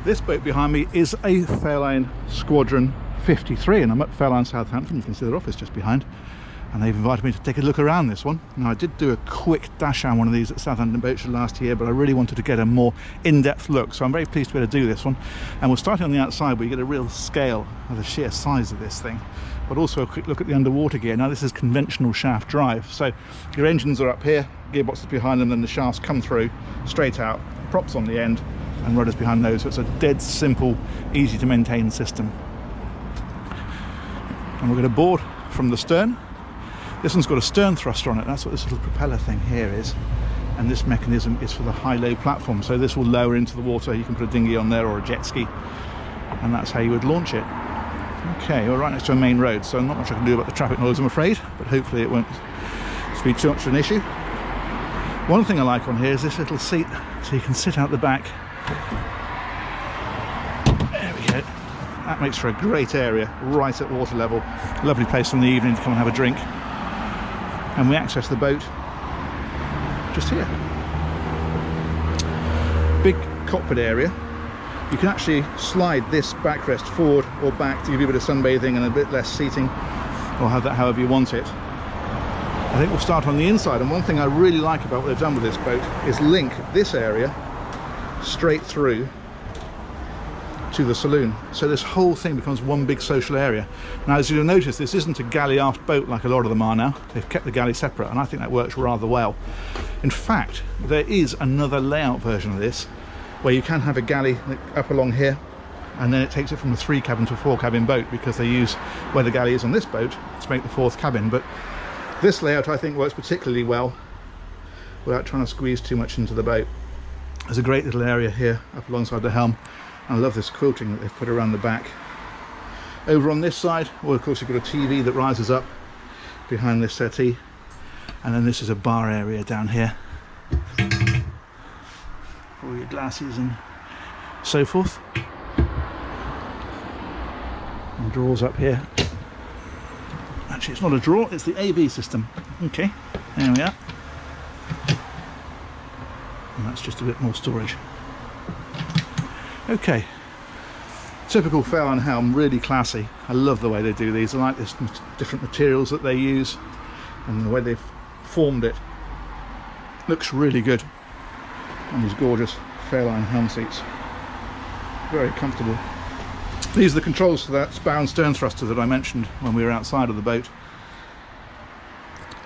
This boat behind me is a Fairline Squadron 53, and I'm at Fairline Southampton. You can see their office just behind, and they've invited me to take a look around this one. Now, I did do a quick dash on one of these at Southampton Boat Show last year, but I really wanted to get a more in-depth look, so I'm very pleased to be able to do this one. And we're starting on the outside, where you get a real scale of the sheer size of this thing, but also a quick look at the underwater gear. Now, this is conventional shaft drive, so your engines are up here, gearbox is behind them, then the shafts come through straight out, props on the end, and rudders behind those. So it's a dead simple, easy to maintain system. And we're going to board from the stern. This one's got a stern thruster on it. That's what this little propeller thing here is. And this mechanism is for the high-low platform. So this will lower into the water. You can put a dinghy on there or a jet ski, and that's how you would launch it. Okay, we're right next to a main road, so not much I can do about the traffic noise, I'm afraid, but hopefully it won't be too much of an issue. One thing I like on here is this little seat, so you can sit out the back. There we go. That makes for a great area, right at water level. Lovely place in the evening to come and have a drink. And we access the boat just here. Big cockpit area. You can actually slide this backrest forward or back to give you a bit of sunbathing and a bit less seating, or have that however you want it. I think we'll start on the inside, and one thing I really like about what they've done with this boat is link this area straight through to the saloon, so this whole thing becomes one big social area. Now, as you'll notice, this isn't a galley aft boat like a lot of them are now. They've kept the galley separate, and I think that works rather well. In fact, there is another layout version of this where you can have a galley up along here, and then it takes it from a 3-cabin to a 4-cabin boat, because they use where the galley is on this boat to make the 4th cabin. But this layout, I think, works particularly well without trying to squeeze too much into the boat. There's a great little area here up alongside the helm. I love this quilting that they've put around the back. Over on this side, well, of course, you've got a TV that rises up behind this settee, and then this is a bar area down here for your glasses and so forth. And drawers up here. Actually, it's not a drawer, it's the AV system. Okay, there we are. And that's just a bit more storage. Okay, typical Fairline helm, really classy. I love the way they do these. I like this different materials that they use and the way they've formed it. Looks really good on these gorgeous Fairline helm seats. Very comfortable. These are the controls for that bow and stern thruster that I mentioned when we were outside of the boat.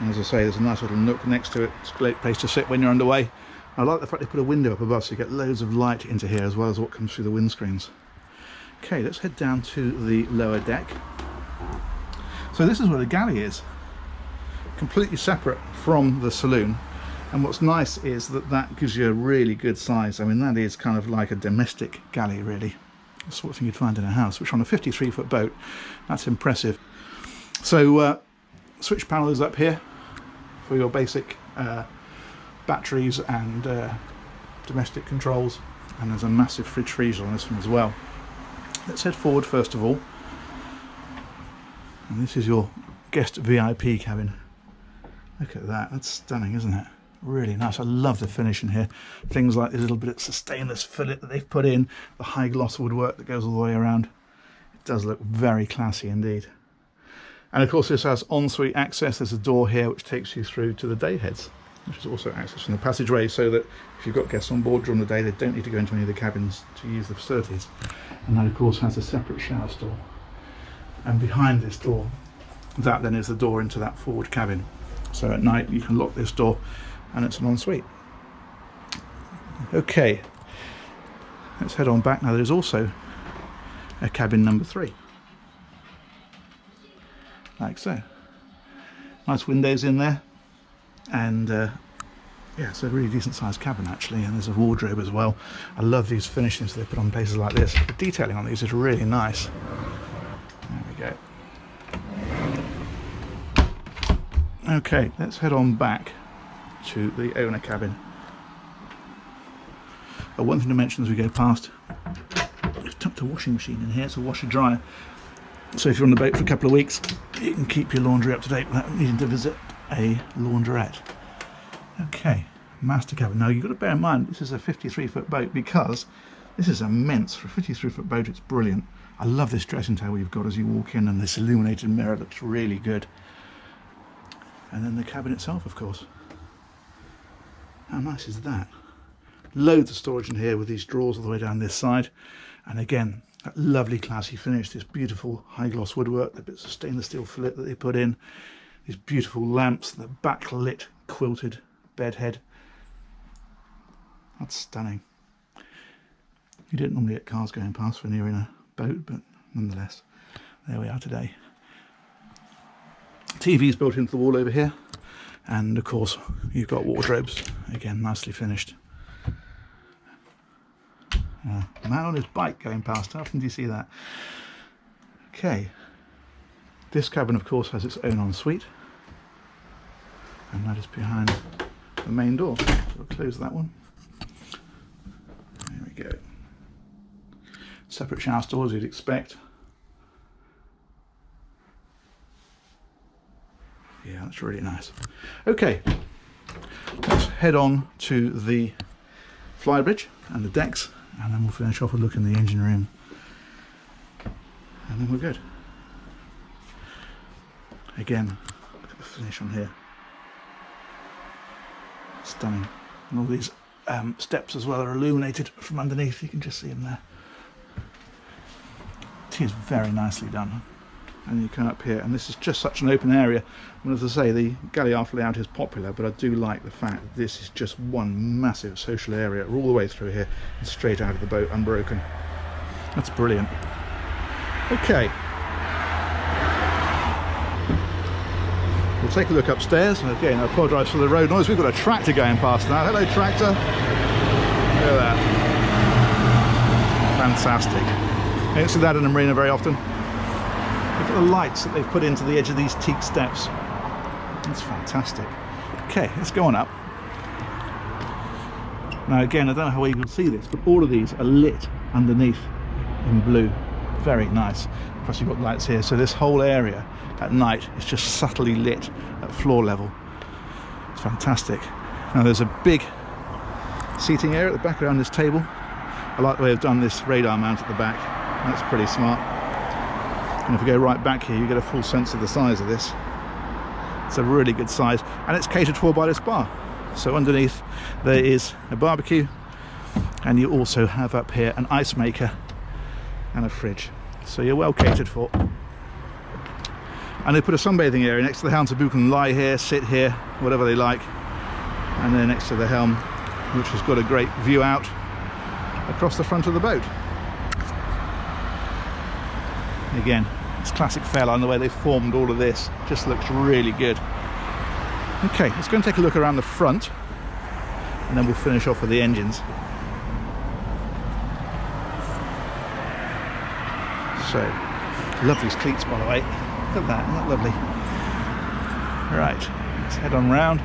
And as I say, there's a nice little nook next to it. It's a great place to sit when you're underway. I like the fact they put a window up above, so you get loads of light into here as well as what comes through the windscreens. Okay, let's head down to the lower deck. So this is where the galley is, completely separate from the saloon. And what's nice is that that gives you a really good size. I mean, that is kind of like a domestic galley, really. The sort of thing you'd find in a house, which on a 53-foot boat, that's impressive. So switch panel is up here for your basic batteries and domestic controls, and there's a massive fridge freezer on this one as well. Let's head forward first of all, and this is your guest VIP cabin. Look at that, that's stunning, isn't it? Really nice. I love the finish in here. Things like the little bit of stainless fillet that they've put in, the high gloss woodwork that goes all the way around. It does look very classy indeed. And of course, this has ensuite access. There's a door here which takes you through to the day heads, which is also access from the passageway, so that if you've got guests on board during the day, they don't need to go into any of the cabins to use the facilities. And that, of course, has a separate shower stall. And behind this door, that then is the door into that forward cabin. So at night, you can lock this door, and it's an ensuite. Okay, let's head on back. Now, there's also a cabin number 3. Like so. Nice windows in there. And yeah, it's a really decent sized cabin actually, and there's a wardrobe as well. I love these finishes they put on places like this. The detailing on these is really nice. There we go. Okay, let's head on back to the owner cabin. One thing to mention as we go past, we've tucked a washing machine in here. It's a washer dryer, so if you're on the boat for a couple of weeks, you can keep your laundry up to date without needing to visit a laundrette. Okay, master cabin. Now you've got to bear in mind this is a 53-foot boat, because This is immense. For a 53-foot boat, it's brilliant. I love this dressing table you've got as you walk in, and this illuminated mirror looks really good. And then the cabin itself, of course. How nice is that? Loads of storage in here with these drawers all the way down this side. And again, that lovely classy finish, this beautiful high gloss woodwork, the bits of stainless steel fillet that they put in, these beautiful lamps, the backlit quilted bed head. That's stunning. You don't normally get cars going past when you're in a boat, but nonetheless, there we are today. TV's built into the wall over here, and of course you've got wardrobes, again nicely finished. A man on his bike going past, how often do you see that? Okay, this cabin of course has its own ensuite, and that is behind the main door. So we'll close that one. There we go. Separate shower stalls you'd expect. Yeah, that's really nice. Okay, let's head on to the Flybridge and the decks, and then we'll finish off with a look in the engine room, and then we're good. Again, look at the finish on here. Stunning. And all these steps as well are illuminated from underneath. You can just see them there. It is very nicely done. And you come up here, and this is just such an open area. And as I say, the galley aft layout is popular, but I do like the fact that this is just one massive social area all the way through here and straight out of the boat unbroken. That's brilliant. Okay, we'll take a look upstairs. Again, I apologise for the road noise. We've got a tractor going past now. Hello, tractor. Look at that. Fantastic. You don't see that in the marina very often. Look at the lights that they've put into the edge of these teak steps. That's fantastic. Okay, let's go on up. Now again, I don't know how well you can see this, but all of these are lit underneath in blue. Very nice. Plus you've got lights here, so this whole area at night is just subtly lit at floor level. It's fantastic. Now there's a big seating area at the back around this table. I like the way they've done this radar mount at the back. That's pretty smart. And if we go right back here, you get a full sense of the size of this. It's a really good size, and it's catered for by this bar. So underneath there is a barbecue, and you also have up here an ice maker and a fridge. So you're well catered for. And they put a sunbathing area next to the helm, so people can lie here, sit here, whatever they like. And then next to the helm, which has got a great view out across the front of the boat. Again, it's classic Fairline, the way they've formed all of this just looks really good. Okay, let's go and take a look around the front, and then we'll finish off with the engines. So, love these cleats, by the way. Look at that, isn't that lovely? Right, let's head on round.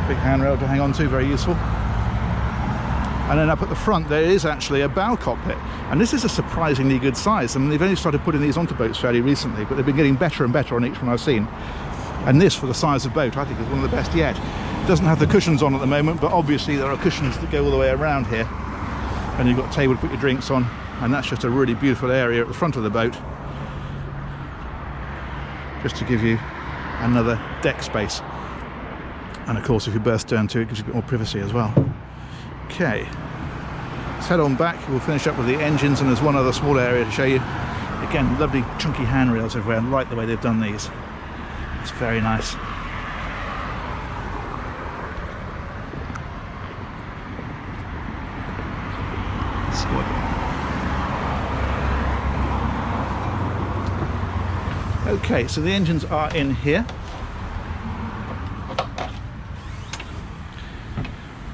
Big handrail to hang on to, very useful. And then up at the front there is actually a bow cockpit, and this is a surprisingly good size. I mean, they've only started putting these onto boats fairly recently, but they've been getting better and better on each one I've seen. And this, for the size of boat, I think is one of the best yet. It doesn't have the cushions on at the moment, but obviously there are cushions that go all the way around here, and you've got a table to put your drinks on, and that's just a really beautiful area at the front of the boat, just to give you another deck space. And of course, if you berth stern to, it gives you a bit more privacy as well. Okay, let's head on back. We'll finish up with the engines, and there's one other small area to show you. Again, lovely chunky handrails everywhere, and like the way they've done these. It's very nice. Okay, so the engines are in here.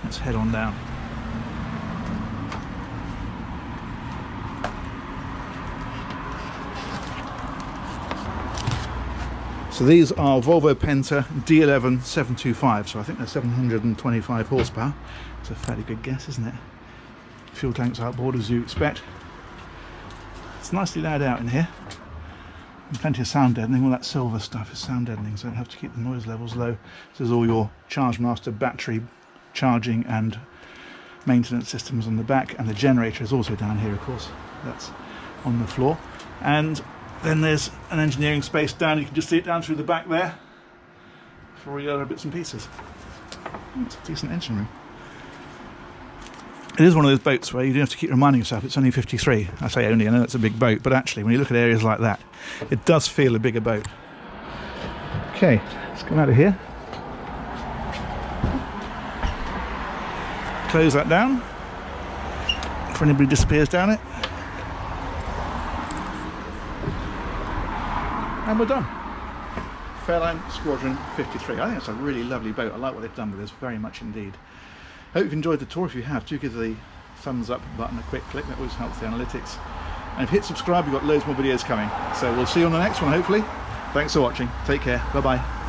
Let's head on down. So these are Volvo Penta D11 725, so I think they're 725 horsepower. It's a fairly good guess, isn't it? Fuel tanks outboard, as you expect. It's nicely laid out in here. And plenty of sound deadening. All that silver stuff is sound deadening, so you don't have to keep the noise levels low. This is all your Chargemaster battery charging and maintenance systems on the back, and the generator is also down here, of course. That's on the floor. And then there's an engineering space down. You can just see it down through the back there for all the other bits and pieces. It's a decent engine room. It is one of those boats where you do have to keep reminding yourself it's only 53. I say only, I know it's a big boat, but actually when you look at areas like that, it does feel a bigger boat. Okay, let's come out of here. Close that down if anybody disappears down it. And we're done. Fairline Squadron 53. I think it's a really lovely boat. I like what they've done with this very much indeed. Hope you've enjoyed the tour. If you have, do give the thumbs up button a quick click. That always helps the analytics. And if you hit subscribe, you've got loads more videos coming. So we'll see you on the next one, hopefully. Thanks for watching. Take care. Bye-bye.